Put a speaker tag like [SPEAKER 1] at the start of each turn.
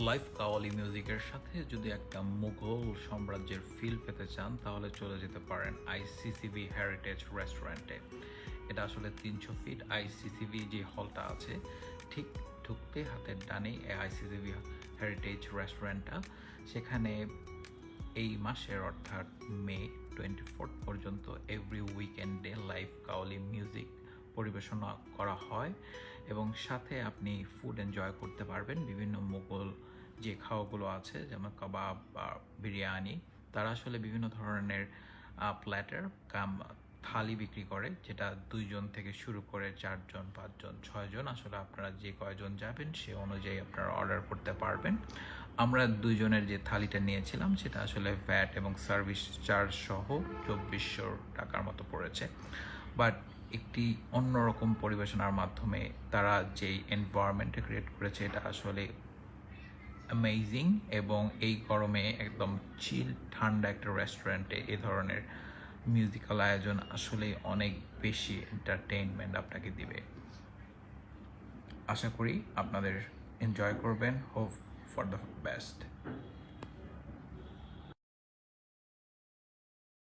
[SPEAKER 1] Live qawwali মিউজিকের সাথে যদি একটা মুঘল সাম্রাজ্যের ফিল পেতে চান তাহলে চলে যেতে পারেন আইসিসিবি হেরিটেজ রেস্টুরেন্টে। এটা আসলে 300 ফিট আইসিসিবি যে হলটা আছে ঠিক ঢুকতে হাতের ডানে আইসিসিবি হেরিটেজ রেস্টুরেন্টটা। সেখানে এই মাসের অর্থাৎ মে 24 পর্যন্ত এভরি উইকেন্ডে লাইভ কাওয়ালি মিউজিক পরিবেশনা করা হয় এবং সাথে আপনি ফুড এনজয় করতে পারবেন। বিভিন্ন মুঘল যে খাওয়াগুলো আছে যেমন কাবাব বা বিরিয়ানি, তারা আসলে বিভিন্ন ধরনের প্ল্যাটার কাম থালি বিক্রি করে, যেটা 2 জন থেকে শুরু করে 4 জন 5 জন 6 জন, আসলে আপনারা যে কয়জন যাবেন সে অনুযায়ী আপনারা অর্ডার করতে পারবেন। আমরা 2 জনের যে থালিটা নিয়েছিলাম সেটা আসলে ভ্যাট এবং সার্ভিস চার্জ সহ 2400 টাকার মতো পড়েছে। বাট একটি অন্যরকম পরিবেশনার মাধ্যমে তারা যেই এনভায়রনমেন্টটা ক্রিয়েট করেছে এটা আসলে অ্যামেজিং। এবং এই গরমে একদম চিল ঠান্ডা একটা রেস্টুরেন্টে এ ধরনের মিউজিক্যাল আয়োজন আসলে অনেক বেশি এন্টারটেইনমেন্ট আপনাকে দিবে। আশা করি আপনাদের এনজয় করবেন। Hope for the best.